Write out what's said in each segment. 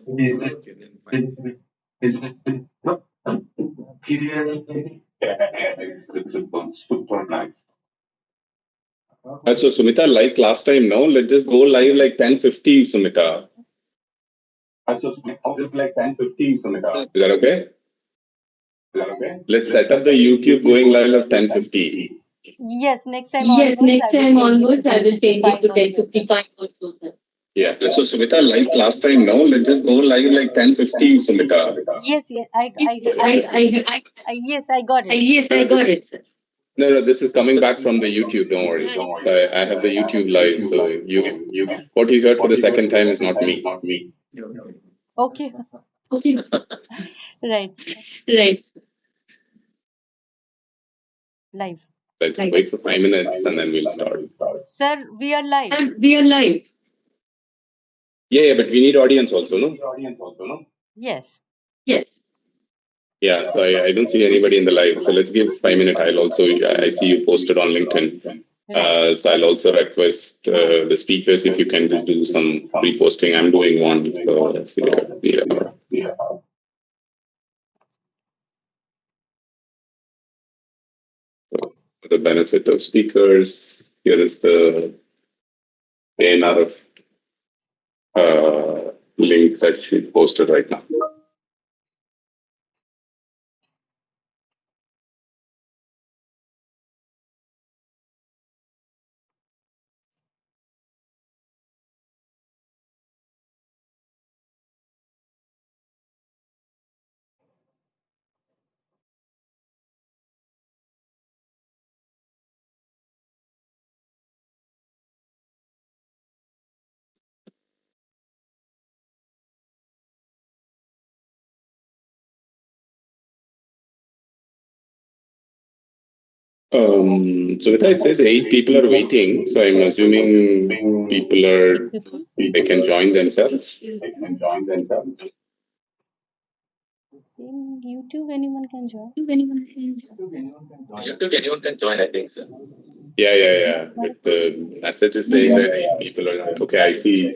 Okay, then fine. So Sumita, like last time, no, let's just go live like 10:50, Sumita. Is that okay? Let's set up the YouTube going live of 10:50. Yes, next time Yes, next time onwards, I will change it to 10:55 10:55 or so, sir. Yeah. So Sumita, like last time, no, let's just go live like 10:50, Sumita. Yes, yes, I got it. Yes, I got it, sir. No, this is coming back from the YouTube. Don't worry. So I have the YouTube live. So what you heard for the second time is not me. Okay, Okay. right. Right. Live. Let's wait for 5 minutes and then we'll start. Sir, we are live. And we are live. Yeah, but we need audience also, no? Yes. Yes. Yeah, so I don't see anybody in the live. So let's give 5 minutes. I see you posted on LinkedIn. So I'll also request the speakers if you can just do some reposting. I'm doing one. So for the benefit of speakers, here is the ANRF link that she posted right now. So it says 8 people are waiting. So I'm assuming they can join themselves. In YouTube, anyone can join. YouTube, anyone can join, I think, sir. Yeah. But the message is saying that 8 people are okay. I see.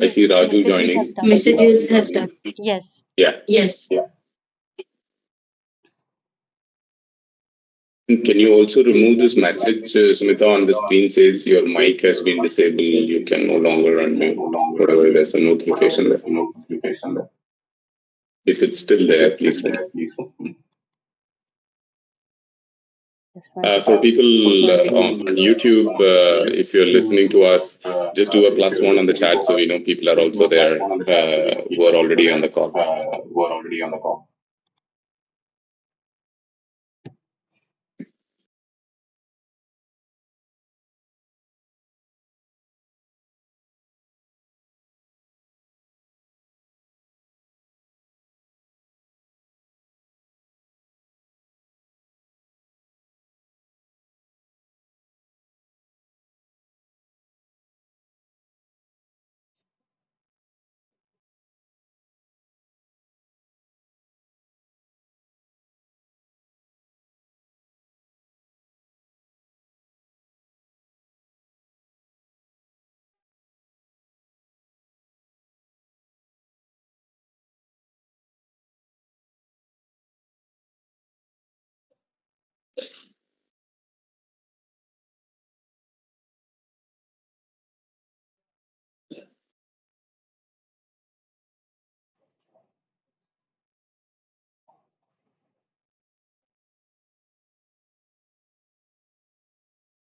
I see Raju joining. Messages have started. Yes. Yeah. Yes. Can you also remove this message, Sumita, on the screen says your mic has been disabled. You can no longer unmute. Whatever, there's a notification there. If it's still there, please. For people on YouTube, if you're listening to us, just do a +1 on the chat so we know people are also there who are already on the call.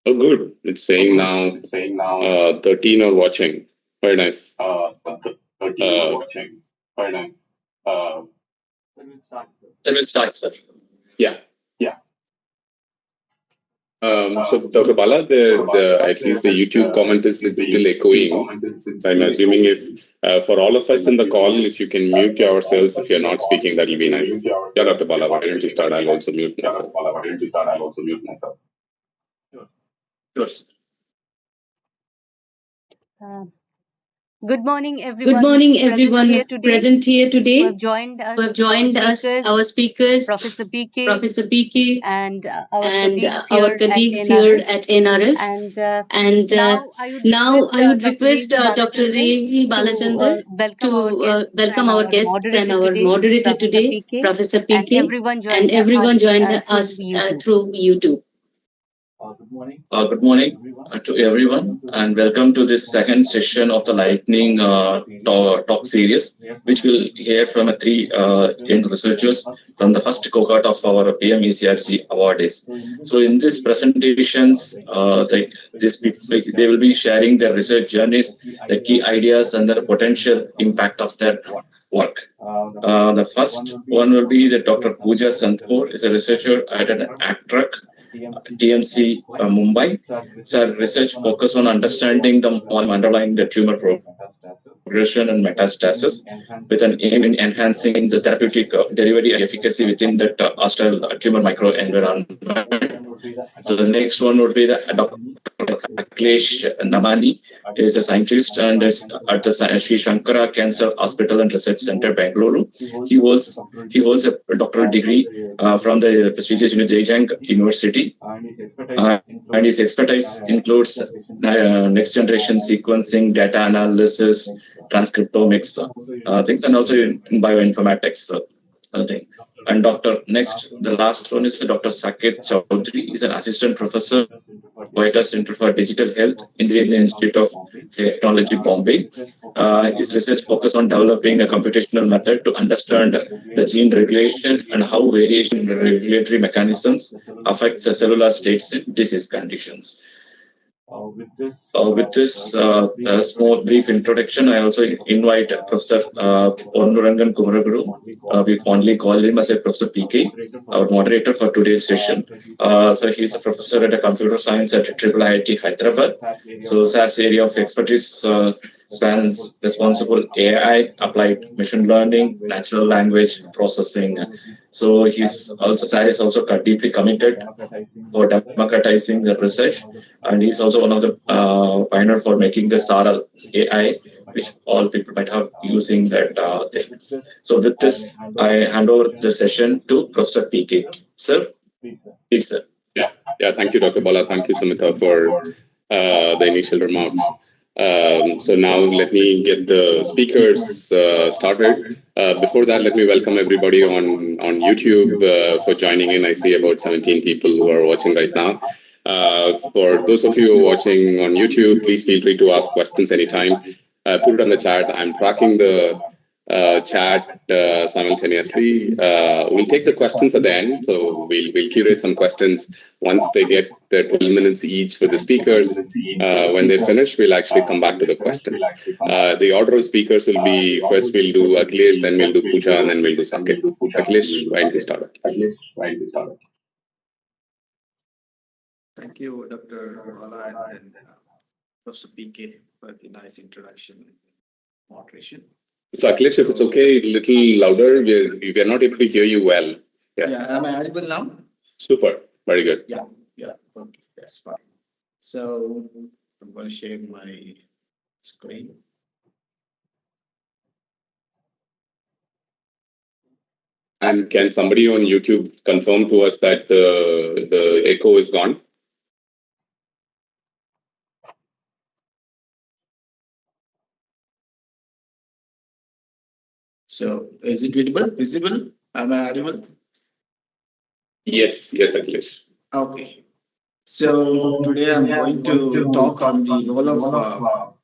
Oh, good. It's saying now 13 are watching. Very nice. Then we'll start, sir. Yeah. So Dr. Bala, at least the YouTube comment is still echoing. So I'm assuming if for all of us in the call, if you can mute yourselves if you're not speaking, that'll be nice. Yeah, Dr. Bala, why don't you start? I'll also mute myself. Sure. Good morning, Good morning, everyone everyone present here who today. have joined Who have us, joined us, our speakers, Professor PK, Professor PK, and our and colleagues our here colleagues at here ANRF. at NRF. And And now I would now request I would Dr. request Revi Dr. Balachandran Revi to Balachandran welcome our to guests welcome and our our guests and moderator our today, moderator Professor today, PK, Professor and PK, everyone and joined everyone joined through us YouTube. through YouTube. Good morning to everyone, and welcome to this second session of the Lightning talk series, which will hear from three young researchers from the first cohort of our PMECRG awardees. So, in these presentations, they will be sharing their research journeys, the key ideas, and the potential impact of their work. The first one will be the Dr. Pooja Santpur, is a researcher at an ACTRAC TMC Mumbai. So research focus on understanding the mechanism underlying the tumor progression and metastasis, with an aim in enhancing the therapeutic delivery and efficacy within that hostile tumor microenvironment. So the next one would be the Dr. Akhilesh Namani, is a scientist and is at the Sri Shankara Cancer Hospital and Research Center, Bangalore. He holds a doctoral degree from the prestigious Zhejiang University, and his expertise includes next generation sequencing, data analysis, transcriptomics things, and also in bioinformatics thing. And the last one is Dr. Saket Chaudhary. He's an assistant professor, White Center for Digital Health, Indian Institute of Technology, Bombay. His research focus on developing a computational method to understand the gene regulation and how variation in regulatory mechanisms affects the cellular states in disease conditions. With this small brief introduction, I also invite Professor Onnurangan Kumaraguru. We fondly call him as a Professor PK, our moderator for today's session. So he's a professor at computer science at IIIT Hyderabad. So SAS area of expertise spans responsible AI, applied machine learning, natural language processing. So SAS is also deeply committed for democratizing the research, and he's also one of the pioneer for making the SARA AI, which all people might have using that thing. So with this, I hand over the session to Professor PK. Sir, please, sir. Yeah. Thank you, Dr. Bala. Thank you, Sumita, for the initial remarks. So now let me get the speakers started. Before that, let me welcome everybody on YouTube for joining in. I see about 17 people who are watching right now. For those of you who are watching on YouTube, please feel free to ask questions anytime. Put it on the chat. I'm tracking the chat simultaneously. We'll take the questions at the end. So we'll curate some questions once they get the 12 minutes each for the speakers. When they finish, we'll actually come back to the questions. The order of speakers will be, first we'll do Akhilesh, then we'll do Pooja, and then we'll do Saket. Akhilesh, why don't you start? Thank you, Dr. Bala and Professor PK, for the nice introduction and moderation. So Akhilesh, if it's okay, a little louder. We're not able to hear you well. Yeah, am I audible now? Super. Very good. Yeah, okay, that's fine. So I'm going to share my screen. And can somebody on YouTube confirm to us that the echo is gone? So is it visible? Am I audible? Yes, Akhilesh. Okay. So today I'm going to talk on the role of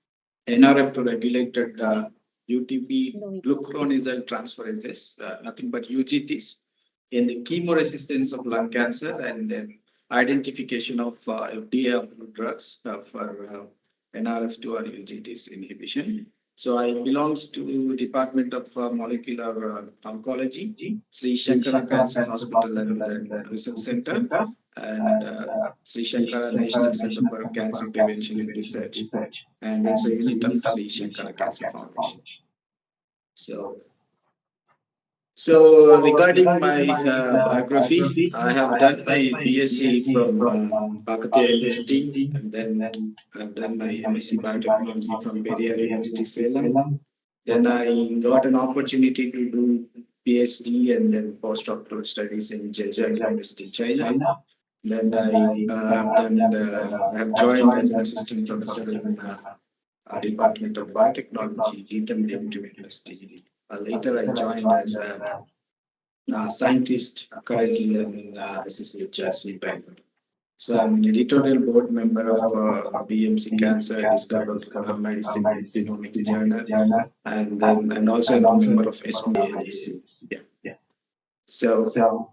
NRF to regulated UTP glucuronidase transferases, nothing but UGTs, in the chemoresistance of lung cancer, and then identification of FDA approved drugs for NRF2 or UGTs inhibition. So I belongs to Department of Molecular Oncology, Sri Shankara Cancer Hospital and Research Center, and Sri Shankara National Center for Cancer Prevention and Research, and it's a unit of Sri Shankara Cancer Foundation. So regarding my biography, I have done my BSc from Kakatiya University, and then I've done my MSc Biotechnology from Periyar University, Salem. Then I got an opportunity to do PhD and then postdoctoral studies in Zhejiang University, China. Then I have joined as an assistant professor in Department of Biotechnology, Geetham University. Later, I joined as a scientist. Currently, I'm in SSHRC Bangalore. So I'm an editorial board member of BMC Cancer Discovery Medicine Genomics Journal, and also I'm a member of SBALC. Yeah. So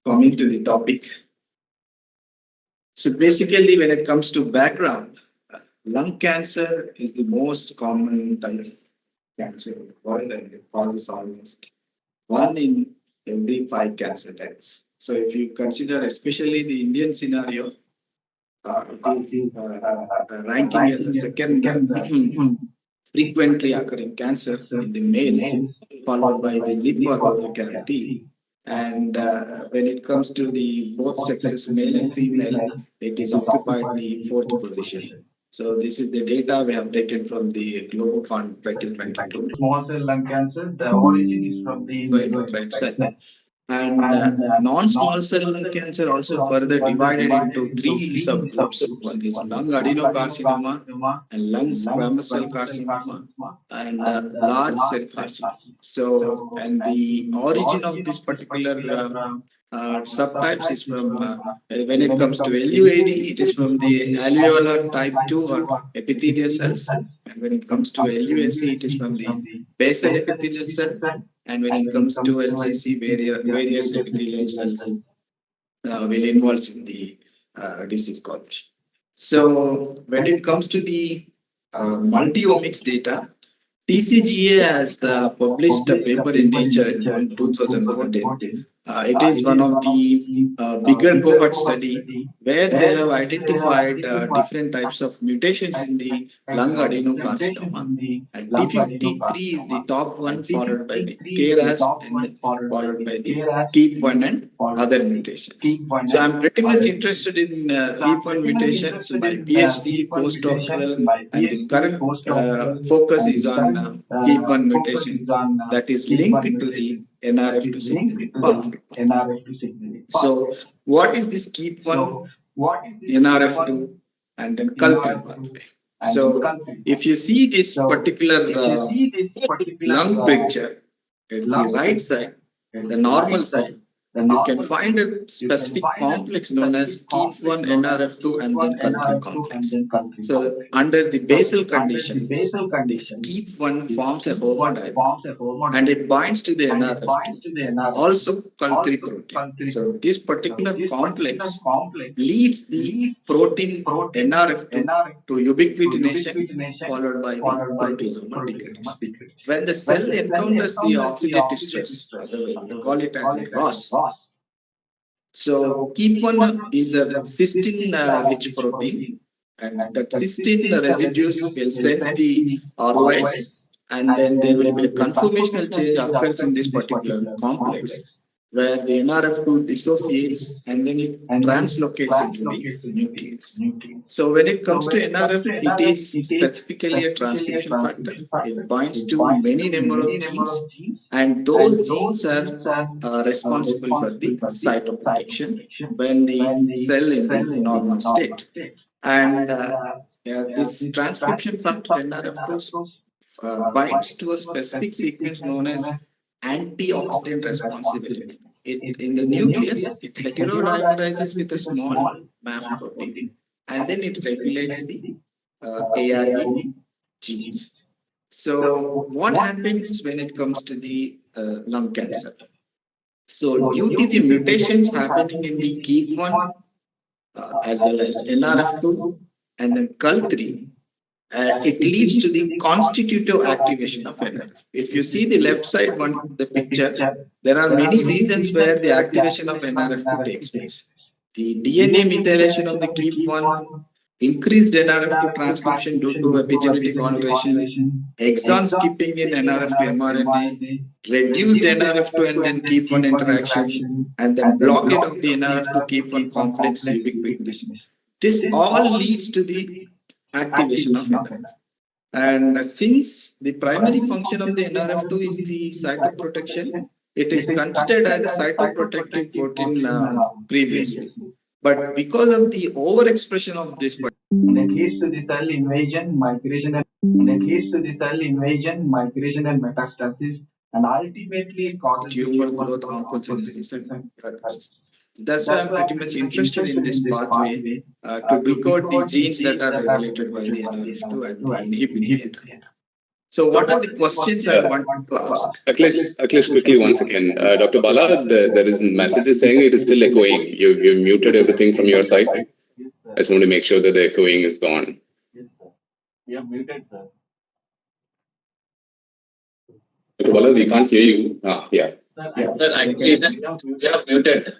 coming to the topic. So basically, when it comes to background, lung cancer is the most common type of cancer in the world, and it causes almost 1 in every 5 cancer deaths. So if you consider especially the Indian scenario, it is ranking as the second frequently occurring cancer in the males, followed by the lip or oral cavity. And when it comes to the both sexes, male and female, it is occupied the 4th position. So this is the data we have taken from the Global Fund 2022. Small cell lung cancer, the origin is from the right side. And non-small cell lung cancer also further divided into 3 subgroups. One is lung adenocarcinoma and lung squamous cell carcinoma and large cell carcinoma. So, and the origin of this particular subtypes is from, when it comes to LUAD, it is from the alveolar type 2 or epithelial cells. And when it comes to LUSC, it is from the basal epithelial cell. And when it comes to LCC, various epithelial cells will involve in the disease college. So when it comes to the multi-omics data, TCGA has published a paper in Nature in 2014. It is one of the bigger cohort study where they have identified different types of mutations in the lung adenocarcinoma. And T53 is the top one, followed by the KRAS and followed by the KEAP1 and other mutations. So I'm pretty much interested in KEAP1 mutations. My PhD, postdoctoral, and the current focus is on KEAP1 mutation that is linked to the NRF2 signaling pathway. So what is this KEAP1, NRF2, and then CUL3 pathway? So if you see this particular lung picture at the right side, the normal side, you can find a specific complex known as KEAP1, NRF2, and then CUL3 complex. So under the basal conditions, this KEAP1 forms a homodimer and it binds to the NRF2, also CUL3 protein. So this particular complex leads the protein NRF2 to ubiquitination followed by the proteasomal degradation. When the cell encounters the oxidative stress, we call it as a ROS. So KEAP1 is a cysteine-rich protein, and that cysteine residues will sense the ROS, and then there will be a conformational change occurs in this particular complex, where the NRF2 dissociates and then it translocates into the nucleus. So when it comes to NRF, it is specifically a transcription factor. It binds to many number of genes, and those genes are responsible for the cytoprotection when the cell is in the normal state. And this transcription factor NRF2 binds to a specific sequence known as antioxidant responsibility. In the nucleus, it heterodimerizes with a small MAF protein, and then it regulates the ARE genes. So what happens when it comes to the lung cancer? So due to the mutations happening in the KEAP1 as well as NRF2 and then CUL3, it leads to the constitutive activation of NRF. If you see the left side one, the picture, there are many reasons where the activation of NRF2 takes place. The DNA methylation of the KEAP1, increased NRF2 transcription due to epigenetic alteration, exon skipping in NRF to mRNA, reduced NRF2 and then keep1 interaction, and then blockade of the NRF2 keep1 complex ubiquitination. This all leads to the activation of NRF. And since the primary function of the NRF2 is the cytoprotection, it is considered as a cytoprotective protein previously. But because of the overexpression of this, and it leads to the cell invasion, migration, and metastasis, and ultimately it causes tumor growth, oncogenesis, and recurrence. That's why I'm pretty much interested in this pathway to decode the genes that are regulated by the NRF2 and the inhibit. So what are the questions I want to ask? Akhilesh, quickly once again. Dr. Bala, there is messages saying it is still echoing. You've muted everything from your side. I just want to make sure that the echoing is gone. Yes, sir. You have muted, sir. Dr. Bala, we can't hear you. Yeah. Sir, actually, you have muted.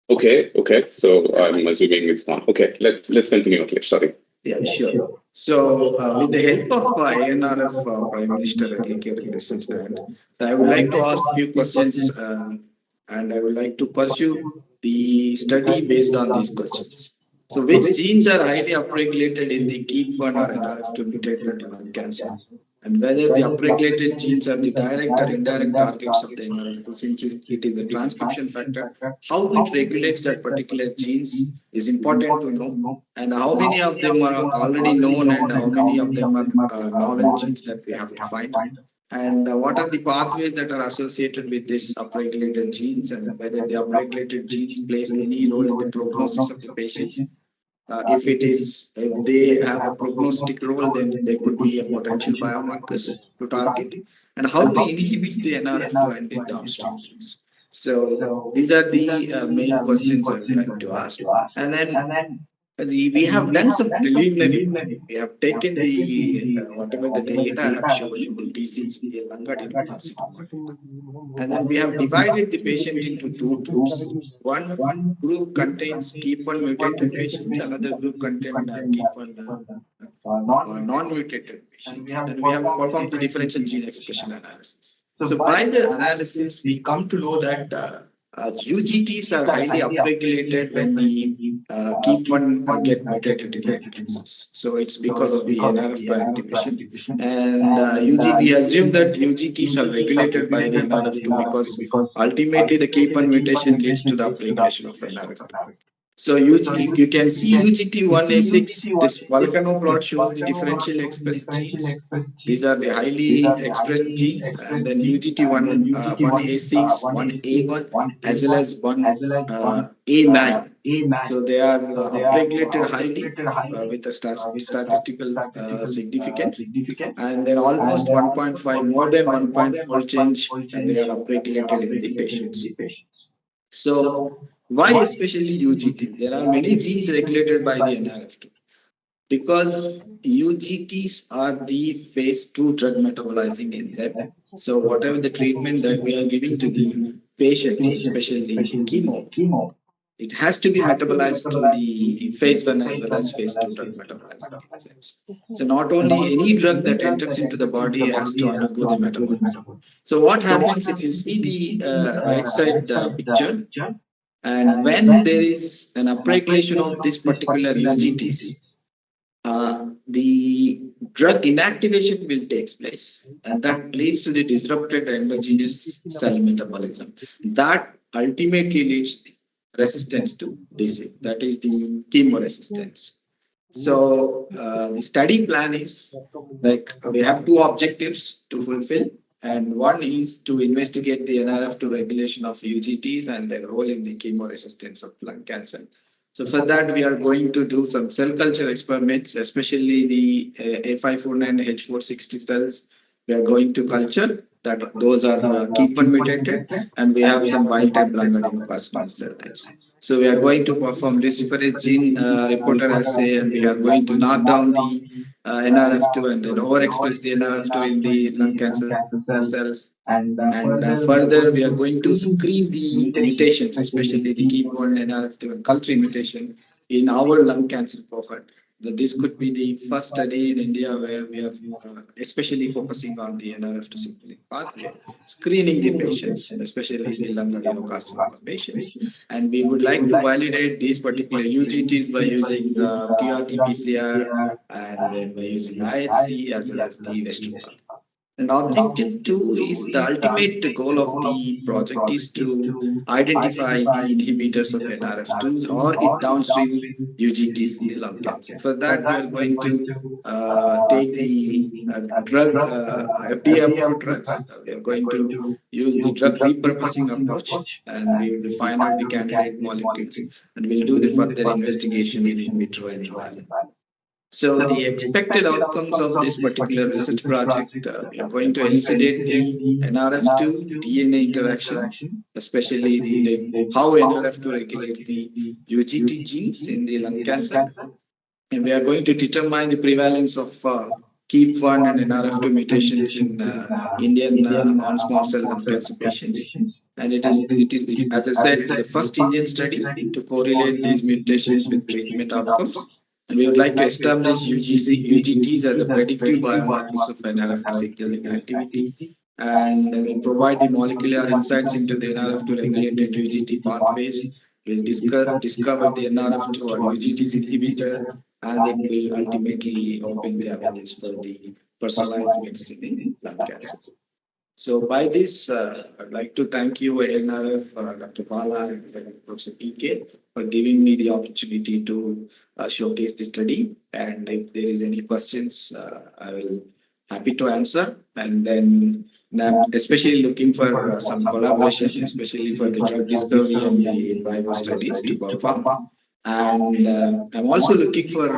Okay. So I'm assuming it's gone. Okay, let's continue, Akhilesh. Sorry. Yeah, sure. So, with the help of ANRF Prime Minister Early Care Research Grant, I would like to ask a few questions, and I would like to pursue the study based on these questions. So, which genes are highly upregulated in the KEAP1 or NRF2 mutated lung cancer? And whether the upregulated genes are the direct or indirect targets of the NRF2, since it is a transcription factor, how it regulates that particular genes is important to know, and how many of them are already known and how many of them are novel genes that we have to find. And what are the pathways that are associated with this upregulated genes, and whether the upregulated genes plays any role in the prognosis of the patients. If they have a prognostic role, then there could be a potential biomarkers to target, and how to inhibit the NRF2 and the downstream genes. So these are the main questions I would like to ask. And then we have done some preliminary. We have taken the whatever the data I have shown in the BCG, lung adenocarcinoma, and then we have divided the patient into two groups. One group contains KEAP1 mutated patients, another group contains KEAP1 non-mutated patients, and we have performed the differential gene expression analysis. So by the analysis, we come to know that UGTs are highly upregulated when the KEAP1 get mutated in lung cancers. So it's because of the NRF activation. And we assume that UGTs are regulated by the NRF2 because ultimately the KEAP1 mutation leads to the upregulation of NRF2. So you can see UGT1A6, this volcano plot shows the differential expressed genes. These are the highly expressed genes, and then UGT1A6, 1A1, as well as 1A9. So they are upregulated highly with a statistical significance, and then almost 1.5, more than 1.4 change, and they are upregulated in the patients. So why especially UGT? There are many genes regulated by the NRF2 because UGTs are the phase 2 drug metabolizing enzyme. So whatever the treatment that we are giving to the patients, especially chemo, it has to be metabolized through the phase 1 as well as phase 2 drug metabolizing enzymes. So not only any drug that enters into the body has to undergo the metabolism. So what happens if you see the right side picture? And when there is an upregulation of this particular UGTs, the drug inactivation will take place, and that leads to the disrupted endogenous cell metabolism. That ultimately leads to resistance to disease. That is the chemo resistance. So the study plan is like we have two objectives to fulfill. And one is to investigate the NRF2 regulation of UGTs and their role in the chemo resistance of lung cancer. So for that, we are going to do some cell culture experiments, especially the A549 H460 cells. We are going to culture that those are KEAP1 mutated, and we have some wild type lung adenocarcinoma cell types. So we are going to perform luciferase gene reporter assay, and we are going to knock down the NRF2 and then overexpress the NRF2 in the lung cancer cells. And further, we are going to screen the mutations, especially the KEAP1, NRF2, and CUL3 mutation in our lung cancer cohort. this could be the first study in India where we are especially focusing on the NRF to signaling pathway, screening the patients, especially the lung adenocarcinoma patients. And we would like to validate these particular UGTs by using the QRT-PCR and then by using IHC as well as the Western blot. And objective 2 is the ultimate goal of the project is to identify the inhibitors of NRF2 or its downstream UGTs in the lung cancer. For that, we are going to take the drug FDA-approved drugs. We are going to use the drug repurposing approach, and we will find out the candidate molecules, and we'll do the further investigation in vitro and in vivo. So the expected outcomes of this particular research project, we are going to elucidate the NRF2 DNA interaction, especially how NRF2 regulates the UGT genes in the lung cancer. And we are going to determine the prevalence of KEAP1 and NRF2 mutations in Indian non-small cell lung cancer patients. And it is as I said, the first Indian study to correlate these mutations with treatment outcomes. And we would like to establish UGTs as a predictive biomarkers of NRF2 signaling activity. And we'll provide the molecular insights into the NRF2 regulated UGT pathways. We'll discover the NRF2 or UGTs inhibitor, and it will ultimately open the avenues for the personalized medicine in lung cancer. So by this, I'd like to thank you, ANRF, Dr. Bala, and Professor PK, for giving me the opportunity to showcase the study. And if there is any questions, I will happy to answer. And then I'm especially looking for some collaboration, especially for the drug discovery and the in vivo studies to perform. And I'm also looking for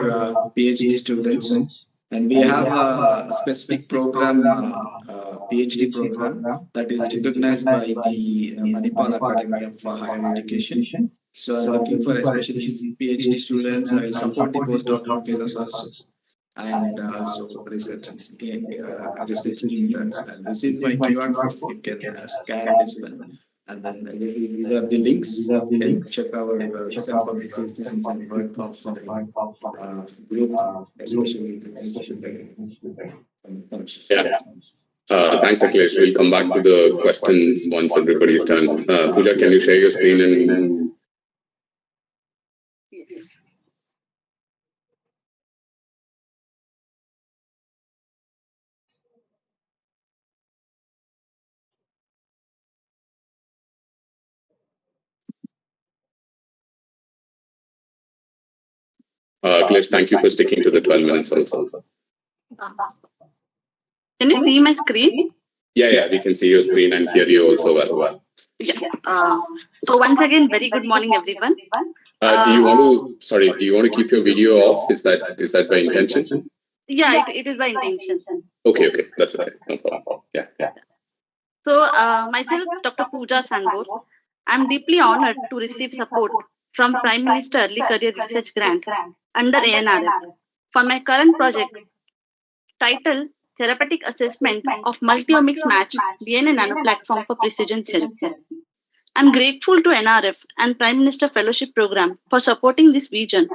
PhD students. And we have a specific program, PhD program, that is recognized by the Manipal Academy of Higher Education. So I'm looking for especially PhD students. I will support the postdoctoral fellows also, and also research interns. And this is my QR code. You can scan this one. And then these are the links. You can check our recent publications and work of the group, especially the Yeah. Thanks, Akhilesh. We'll come back to the questions once everybody is done. Pooja, can you share your screen and Akhilesh, thank you for sticking to the 12 minutes also. Can you see my screen? Yeah, we can see your screen and hear you also well. Yeah. So once again, very good morning, everyone. Do you want to keep your video off? Is that by intention? Yeah, it is by intention. Okay, that's okay. No problem. Yeah. So myself, Dr. Pooja Sangor, I'm deeply honored to receive support from Prime Minister Early Career Research Grant under ANRF for my current project titled Therapeutic Assessment of Multiomics Match DNA Nano Platform for Precision Therapy. I'm grateful to NRF and Prime Minister Fellowship Program for supporting this vision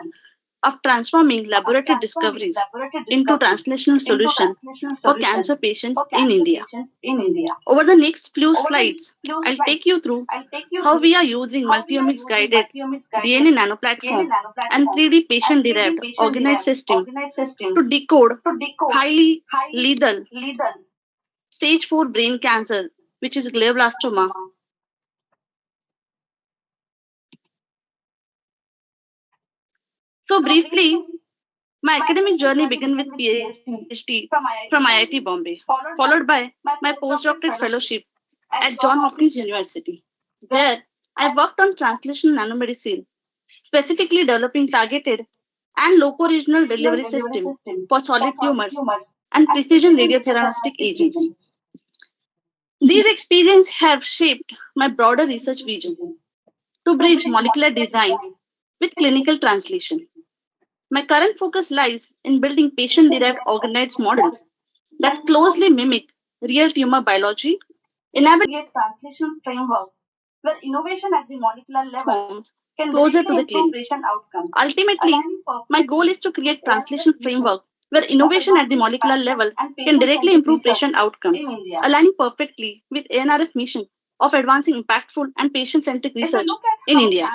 of transforming laboratory discoveries into translational solutions for cancer patients in India. Over the next few slides, I'll take you through how we are using multiomics guided DNA nanoplatform and 3D patient-derived organoid system to decode highly lethal stage 4 brain cancer, which is glioblastoma. So briefly, my academic journey began with PhD from IIT Bombay, followed by my postdoctoral fellowship at Johns Hopkins University, where I worked on translational nanomedicine, specifically developing targeted and loco-regional delivery system for solid tumors and precision radiotherapeutic agents. These experiences have shaped my broader research vision to bridge molecular design with clinical translation. My current focus lies in building patient-derived organoids models that closely mimic real tumor biology, enable a translation framework where innovation at the molecular level closer to the clinic. Ultimately, my goal is to create translation framework where innovation at the molecular level can directly improve patient outcomes, aligning perfectly with ANRF mission of advancing impactful and patient-centric research in India.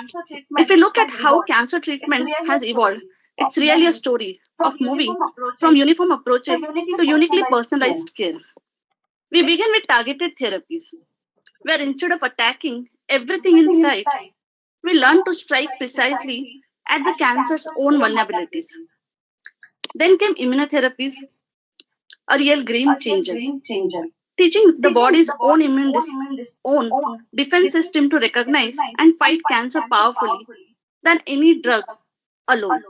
If we look at how cancer treatment has evolved, it's really a story of moving from uniform approaches to uniquely personalized care. We begin with targeted therapies, where instead of attacking everything in sight, we learn to strike precisely at the cancer's own vulnerabilities. Then came immunotherapies, a real game changer, teaching the body's own defense system to recognize and fight cancer powerfully than any drug alone.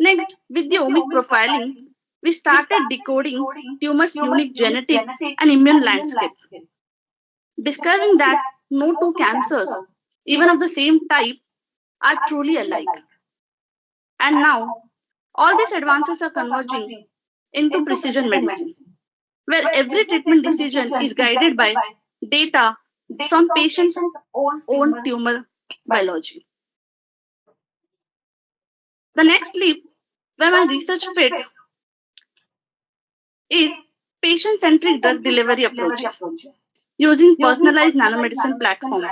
Next, with the omic profiling, we started decoding tumors' unique genetic and immune landscape, discovering that no two cancers, even of the same type, are truly alike. And now, all these advances are converging into precision medicine, where every treatment decision is guided by data from patients' own tumor biology. The next leap where my research fit is patient-centric drug delivery approaches using personalized nanomedicine platform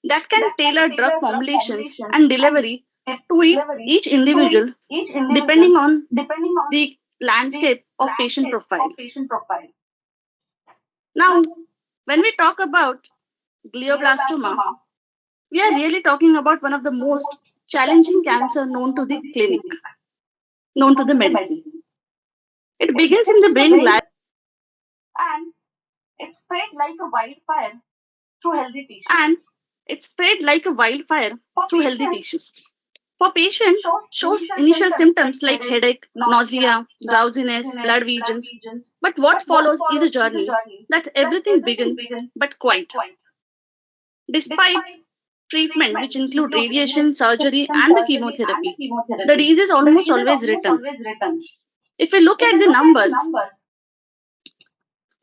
that can tailor drug formulations and delivery to each individual depending on the landscape of patient profile. Now, when we talk about glioblastoma, we are really talking about one of the most challenging cancer known to the clinic, known to the medicine. It begins in the brain gland and it spread like a wildfire through healthy tissues. For patients, shows initial symptoms like headache, nausea, drowsiness, blood visions. But what follows is a journey that's everything big but quiet. Despite treatment, which include radiation, surgery, and the chemotherapy, the disease is almost always return. If we look at the numbers,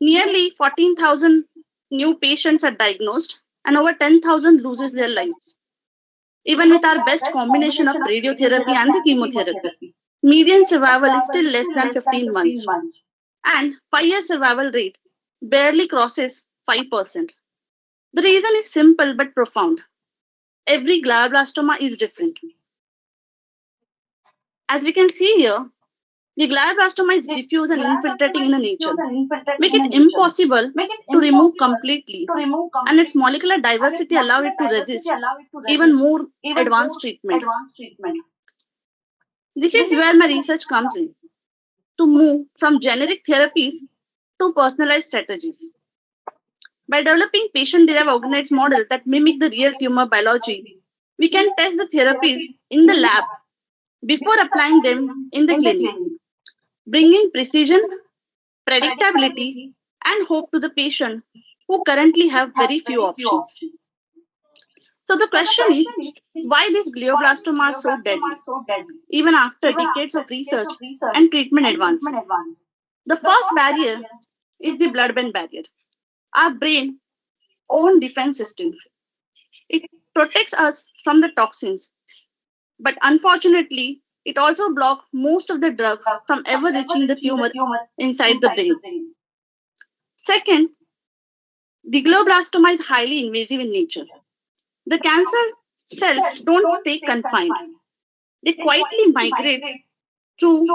nearly 14,000 new patients are diagnosed and over 10,000 loses their lives. Even with our best combination of radiotherapy and the chemotherapy, median survival is still less than 15 months. And 5-year survival rate barely crosses 5%. The reason is simple but profound. Every glioblastoma is different. As we can see here, the glioblastoma is diffuse and infiltrating in nature, make it impossible to remove completely, and its molecular diversity allow it to resist even more advanced treatment. This is where my research comes in, to move from generic therapies to personalized strategies. By developing patient-derived organoids models that mimic the real tumor biology, we can test the therapies in the lab before applying them in the clinic, bringing precision, predictability, and hope to the patient who currently have very few options. So the question is, why these glioblastomas are so deadly, even after decades of research and treatment advances? The first barrier is the blood-brain barrier, our brain own defense system. It protects us from the toxins, but unfortunately, it also blocks most of the drug from ever reaching the tumor inside the brain. Second, the glioblastoma is highly invasive in nature. The cancer cells don't stay confined. They quietly migrate through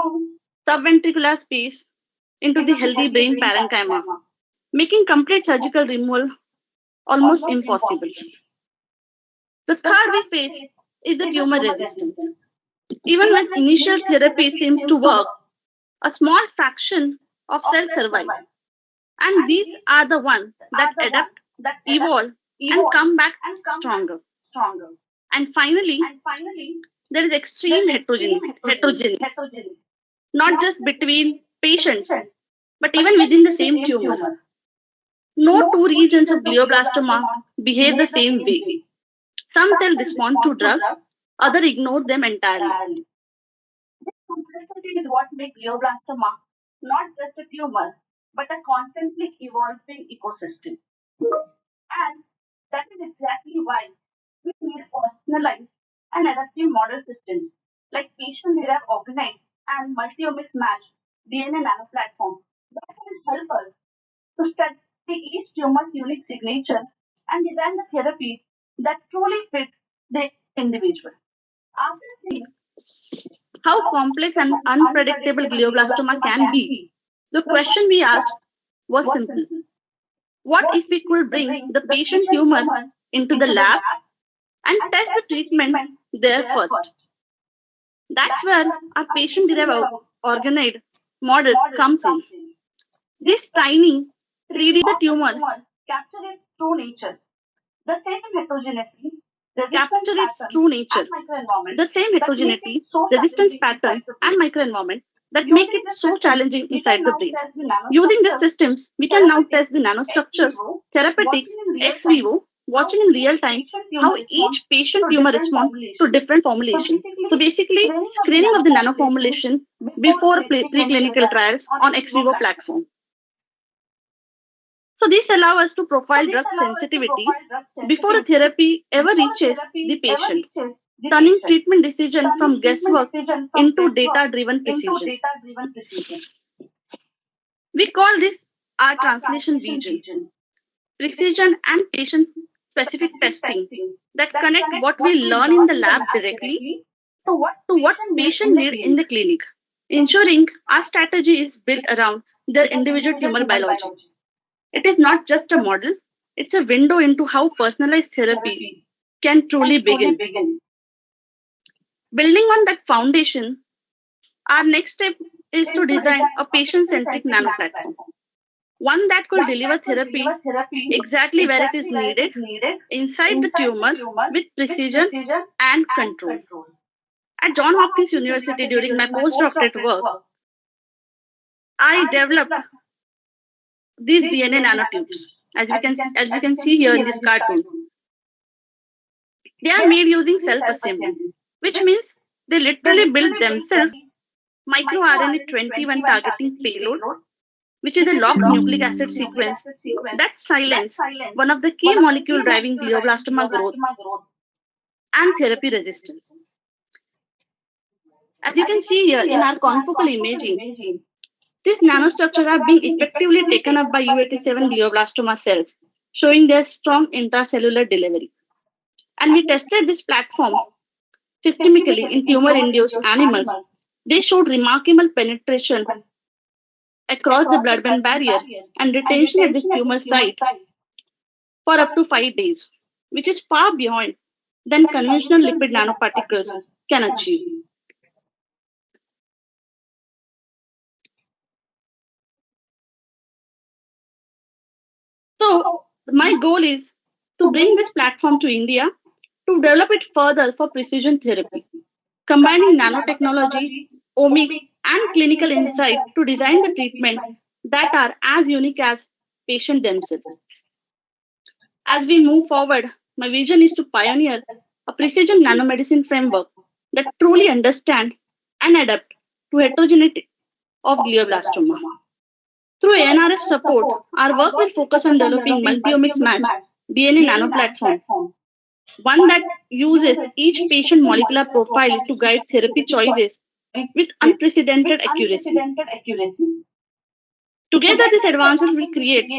subventricular space into the healthy brain parenchyma, making complete surgical removal almost impossible. The third we face is the tumor resistance. Even when initial therapy seems to work, a small fraction of cells survive. And these are the ones that adapt, evolve, and come back stronger. And finally, there is extreme heterogeneity, not just between patients, but even within the same tumor. No two regions of glioblastoma behave the same way. Some cells respond to drugs, others ignore them entirely. This complexity is what makes glioblastoma not just a tumor, but a constantly evolving ecosystem. And that is exactly why we need personalized and adaptive model systems like patient-derived organized and multi-omics matched DNA nano platform that can help us to study each tumor's unique signature and design the therapy that truly fit the individual. After seeing how complex and unpredictable glioblastoma can be, the question we asked was simple. What if we could bring the patient tumor into the lab and test the treatment there first? That's where our patient-derived organoid models comes in. This tiny 3D the tumor capture its true nature, the same heterogeneity, capture its true nature, the same heterogeneity, resistance pattern, and microenvironment that make it so challenging inside the brain. Using these systems, we can now test the nanostructures, therapeutics, ex vivo, watching in real time how each patient tumor responds to different formulations. So basically, screening of the nanoformulation before preclinical trials on ex vivo platform. So this allows us to profile drug sensitivity before a therapy ever reaches the patient, turning treatment decision from guesswork into data-driven precision. We call this our translation region, precision and patient-specific testing that connect what we learn in the lab directly to what patient need in the clinic, ensuring our strategy is built around their individual tumor biology. It is not just a model, it's a window into how personalized therapy can truly begin. Building on that foundation, our next step is to design a patient-centric nano platform, one that could deliver therapy exactly where it is needed, inside the tumor with precision and control. At Johns Hopkins University during my postdoctorate work, I developed these DNA nanotubes, as you can see here in this cartoon. They are made using self-assembly, which means they literally build themselves microRNA 21 targeting payload, which is a locked nucleic acid sequence that silences one of the key molecule driving glioblastoma growth and therapy resistance. As you can see here in our confocal imaging, these nanostructures are being effectively taken up by U87 glioblastoma cells, showing their strong intracellular delivery. And we tested this platform systemically in tumor-induced animals. They showed remarkable penetration across the blood-brain barrier and retention at the tumor site for up to 5 days, which is far beyond than conventional lipid nanoparticles can achieve. So my goal is to bring this platform to India to develop it further for precision therapy, combining nanotechnology, omics, and clinical insight to design the treatment that are as unique as patients themselves. As we move forward, my vision is to pioneer a precision nanomedicine framework that truly understands and adapts to heterogeneity of glioblastoma. Through ANRF support, our work will focus on developing multi-omics matched DNA nanoplatform, one that uses each patient molecular profile to guide therapy choices with unprecedented accuracy. Together, these advances will create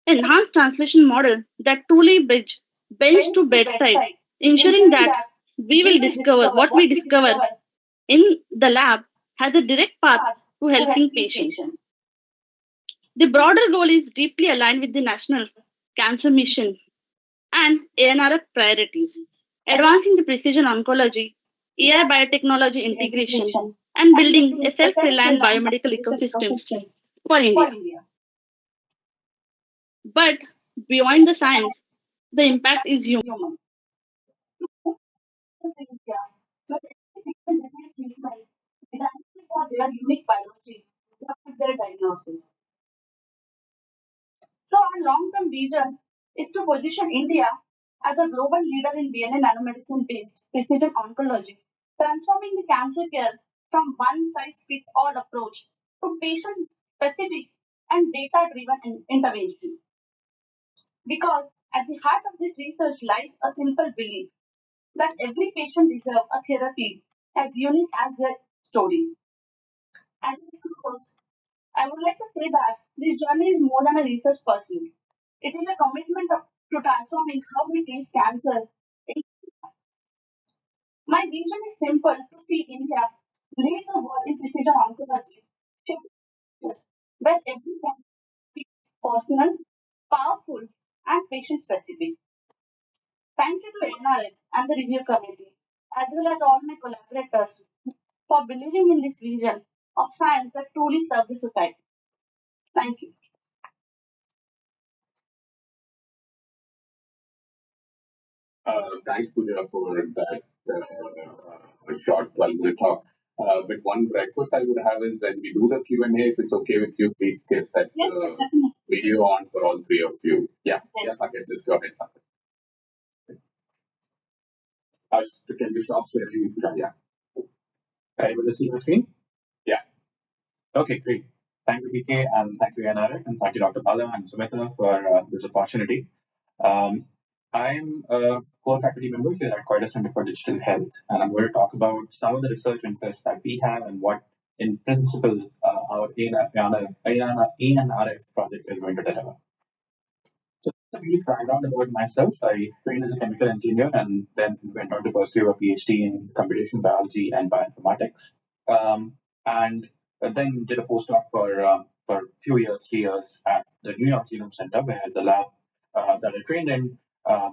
an enhanced translation model that truly bridge bench to bedside, ensuring that what we discover in the lab has a direct path to helping patients. The broader goal is deeply aligned with the National Cancer Mission and ANRF priorities, advancing the precision oncology, AI biotechnology integration, and building a self-reliant biomedical ecosystem for India. But beyond the science, the impact is human. For their unique biology, their diagnosis. So our long-term vision is to position India as a global leader in DNA nanomedicine-based precision oncology, transforming the cancer care from one-size-fits-all approach to patient-specific and data-driven intervention. Because At the heart of this research lies a simple belief that every patient deserves a therapy as unique as their story. As a close, I would like to say that this journey is more than a research pursuit. It is a commitment to transforming how we treat cancer. My vision is simple to see India lead the world in precision oncology, where every cancer is personal, powerful, and patient specific. Thank you to NRF and the review committee, as well as all my collaborators, for believing in this vision of science that truly serves the society. Thank you. Thanks, Pooja, for that short 12-minute talk. But one request I would have is when we do the Q&A, if it's okay with you, please set Yes, the definitely. video on for all three of you. Yeah, Yes. Saket, let's go ahead, Saket. Can we stop sharing? Yeah. Are you able to see my screen? Yeah. Okay, great. Thank you, PK, and thank you, NRF, and thank you, Dr. Bala and Sumita, for this opportunity. I'm a core faculty member here at Coida Center for Digital Health, and I'm going to talk about some of the research interests that we have and what, in principle, our ANRF project is going to deliver. So, just a brief background about myself. I trained as a chemical engineer and then went on to pursue a PhD in computational biology and bioinformatics. And then did a postdoc for a few years, 3 years, at the New York Genome Center, where the lab that I trained in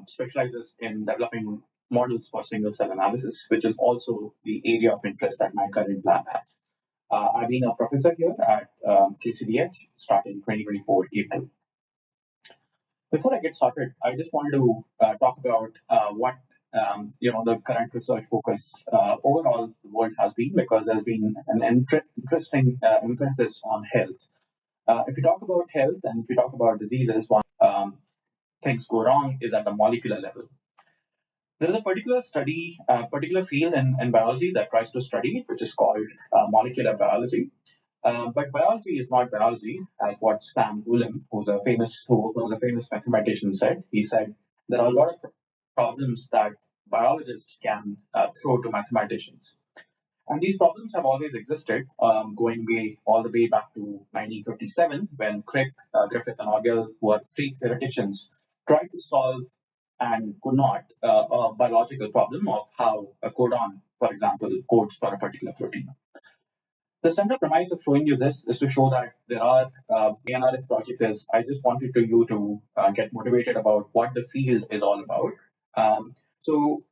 specializes in developing models for single cell analysis, which is also the area of interest that my current lab has. I've been a professor here at KCDH starting 2024 April. Before I get started, I just wanted to talk about what the current research focus overall the world has been, because there's been an interesting emphasis on health. If you talk about health and if you talk about diseases, one things go wrong is at the molecular level. There is a particular study, particular field in biology that tries to study it, which is called molecular biology. But biology is not biology, as what Stan Ulam, who was a famous mathematician, said. He said there are a lot of problems that biologists can throw to mathematicians. And these problems have always existed, going all the way back to 1957, when Crick, Griffith, and Orgel, who are three theoreticians, tried to solve and could not a biological problem of how a codon, for example, codes for a particular protein. The central premise of showing you this is to show that there are ANRF project is. I just wanted you to get motivated about what the field is all about. So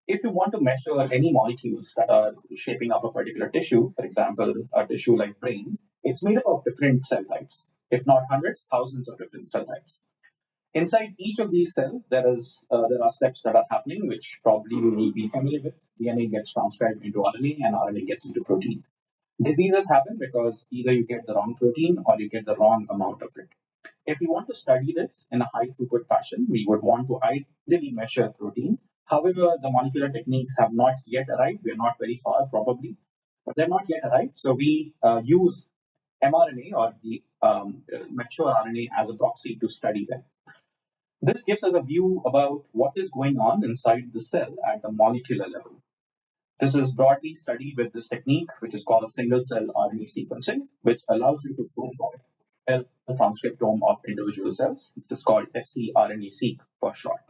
if you want to measure any molecules that are shaping up a particular tissue, for example, a tissue like brain, it's made up of different cell types, if not hundreds, thousands of different cell types. Inside each of these cells, there are steps that are happening, which probably you will be familiar with. DNA gets transcribed into RNA, and RNA gets into protein. Diseases happen because either you get the wrong protein or you get the wrong amount of it. If we want to study this in a high throughput fashion, we would want to ideally measure protein. However, the molecular techniques have not yet arrived. We are not very far, probably, but they're not yet arrived. So we use mRNA or the mature RNA as a proxy to study them. This gives us a view about what is going on inside the cell at the molecular level. This is broadly studied with this technique, which is called single-cell RNA sequencing, which allows you to profile the transcriptome of individual cells. This is called scRNA-seq for short.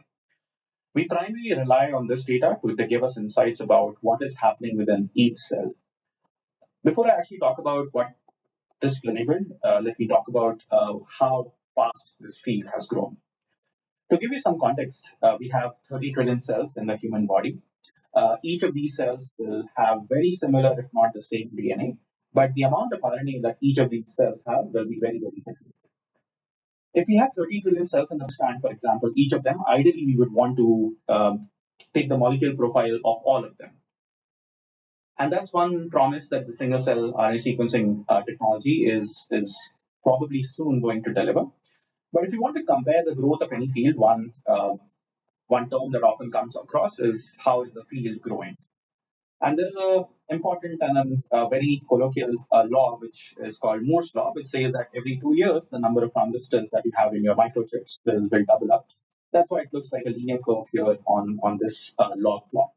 We primarily rely on this data to give us insights about what is happening within each cell. Before I actually talk about what this will enable, let me talk about how fast this field has grown. To give you some context, we have 30 trillion cells in the human body. Each of these cells will have very similar, if not the same DNA, but the amount of RNA that each of these cells have will be very, very different. If we have 30 trillion cells in the stand, for example, each of them, ideally we would want to take the molecular profile of all of them. And that's one promise that the single cell RNA sequencing technology is probably soon going to deliver. But if you want to compare the growth of any field, one term that often comes across is how is the field growing. And there's an important and a very colloquial law, which is called Moore's law, which says that every 2 years, the number of transistors that you have in your microchips will double up. That's why it looks like a linear curve here on this log plot.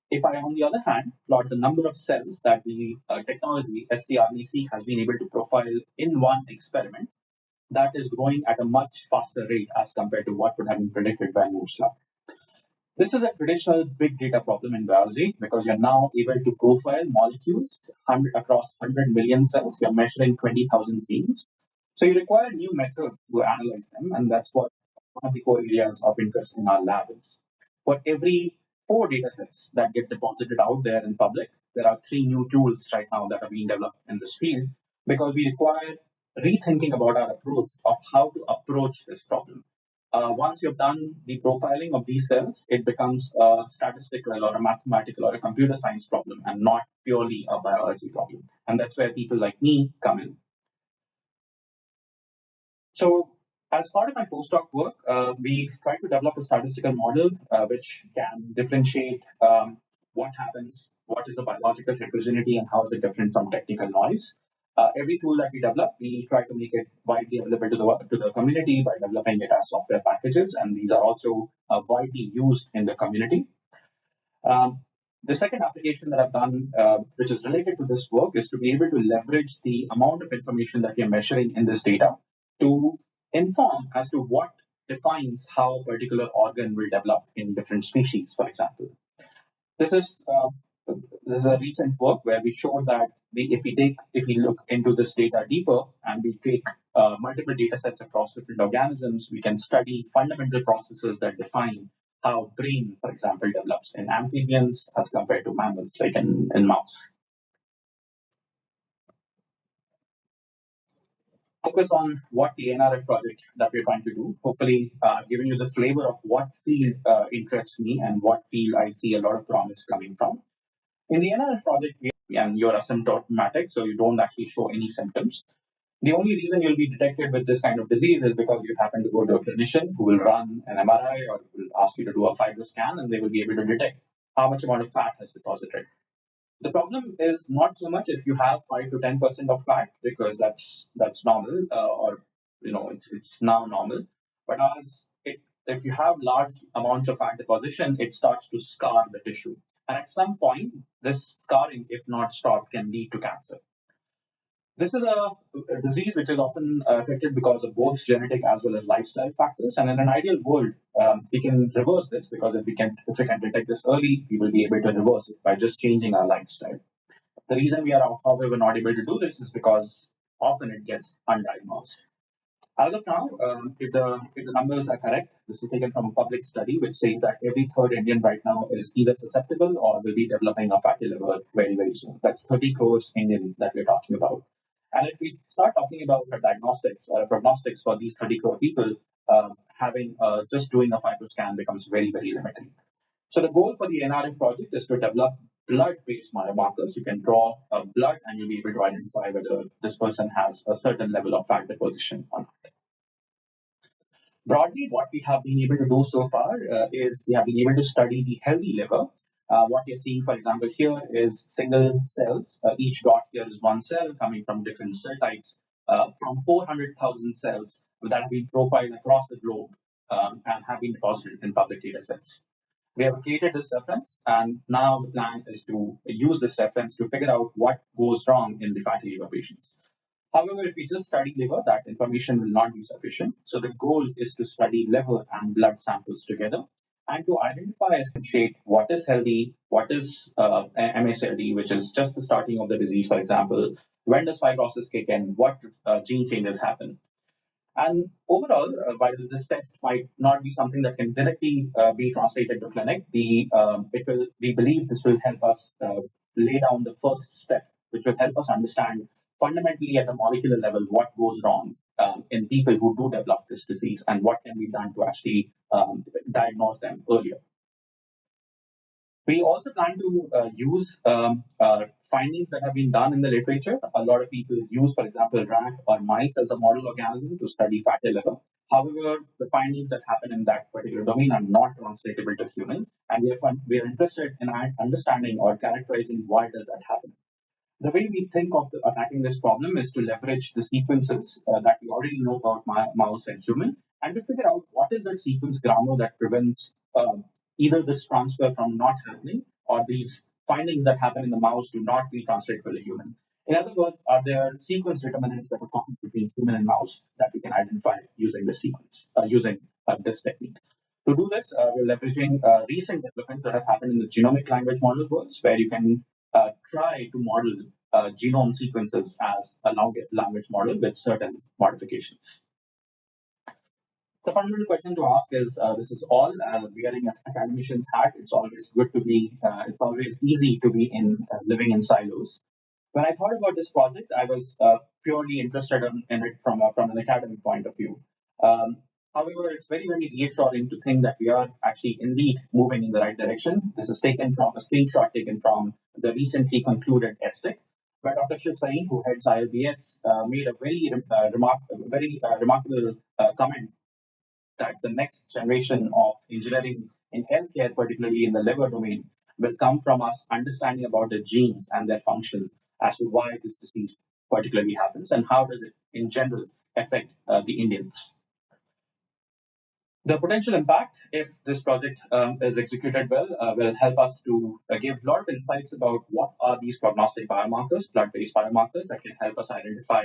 If I, on the other hand, plot the number of cells that the technology scRNA-seq has been able to profile in one experiment, that is growing at a much faster rate as compared to what would have been predicted by Moore's law. This is a traditional big data problem in biology because you're now able to profile molecules across 100 million cells. You're measuring 20,000 genes. So you require new methods to analyze them, and that's what one of the core areas of interest in our lab is. For every 4 data sets that get deposited out there in public, there are 3 new tools right now that are being developed in this field because we require rethinking about our approach of how to approach this problem. Once you've done the profiling of these cells, it becomes a statistical or a mathematical or a computer science problem and not purely a biology problem. And that's where people like me come in. So as part of my postdoc work, we try to develop a statistical model which can differentiate what happens, what is the biological heterogeneity, and how is it different from technical noise. Every tool that we develop, we try to make it widely available to the community by developing it as software packages, and these are also widely used in the community. The second application that I've done, which is related to this work, is to be able to leverage the amount of information that we are measuring in this data to inform as to what defines how a particular organ will develop in different species, for example. This is a recent work where we showed that if we look into this data deeper and we take multiple data sets across different organisms, we can study fundamental processes that define how brain, for example, develops in amphibians as compared to mammals, like in mouse. Focus on what the ANRF project that we're trying to do. Hopefully, giving you the flavor of what field interests me and what field I see a lot of promise coming from. In the ANRF project, you're asymptomatic, so you don't actually show any symptoms. The only reason you'll be detected with this kind of disease is because you happen to go to a clinician who will run an MRI or will ask you to do a fibroscan, and they will be able to detect how much amount of fat has deposited. The problem is not so much if you have 5 to 10% of fat, because that's normal, or it's now normal. But if you have large amounts of fat deposition, it starts to scar the tissue, and at some point, this scarring, if not stopped, can lead to cancer. This is a disease which is often affected because of both genetic as well as lifestyle factors. And in an ideal world, we can reverse this because if we can detect this early, we will be able to reverse it by just changing our lifestyle. The reason we are, however, not able to do this is because often it gets undiagnosed. As of now, if the numbers are correct, this is taken from a public study which says that every third Indian right now is either susceptible or will be developing a fatty liver very, very soon. That's 30 crores Indians that we're talking about. And if we start talking about a diagnostics or a prognostics for these 30 crore people, just doing a fibroscan becomes very, very limiting. So the goal for the ANRF project is to develop blood-based biomarkers. You can draw blood and you'll be able to identify whether this person has a certain level of fat deposition or not. Broadly, what we have been able to do so far is we have been able to study the healthy liver. What you're seeing, for example, here is single cells. Each dot here is one cell coming from different cell types from 400,000 cells that have been profiled across the globe and have been deposited in public data sets. We have created this reference, and now the plan is to use this reference to figure out what goes wrong in the fatty liver patients. However, if we just study liver, that information will not be sufficient. So the goal is to study liver and blood samples together and to identify and differentiate what is healthy, what is MSLD, which is just the starting of the disease, for example. When does fibrosis kick in? What gene changes happen? And overall, while this test might not be something that can directly be translated to clinic, we believe this will help us lay down the first step, which will help us understand fundamentally at a molecular level what goes wrong in people who do develop this disease and what can be done to actually diagnose them earlier. We also plan to use findings that have been done in the literature. A lot of people use, for example, rat or mice as a model organism to study fatty liver. However, the findings that happen in that particular domain are not translatable to human, and we are interested in understanding or characterizing why does that happen. The way we think of attacking this problem is to leverage the sequences that we already know about mouse and human and to figure out what is that sequence grammar that prevents either this transfer from not happening or these findings that happen in the mouse do not be translated to the human. In other words, are there sequence determinants that are common between human and mouse that we can identify using the sequence, using this technique? To do this, we're leveraging recent developments that have happened in the genomic language model worlds, where you can try to model genome sequences as a language model with certain modifications. The fundamental question to ask is, this is all wearing an academician's hat. It's always good to be, it's always easy to be in living in silos. When I thought about this project, I was purely interested in it from an academic point of view. However, it's very, very reassuring to think that we are actually indeed moving in the right direction. This is taken from a screenshot taken from the recently concluded STIC, where Dr. Shiv Sain, who heads ILBS, made a very remarkable comment that the next generation of engineering in healthcare, particularly in the liver domain, will come from us understanding about the genes and their function as to why this disease particularly happens and how does it in general affect the Indians. The potential impact, if this project is executed well, will help us to give a lot of insights about what are these prognostic biomarkers, blood-based biomarkers that can help us identify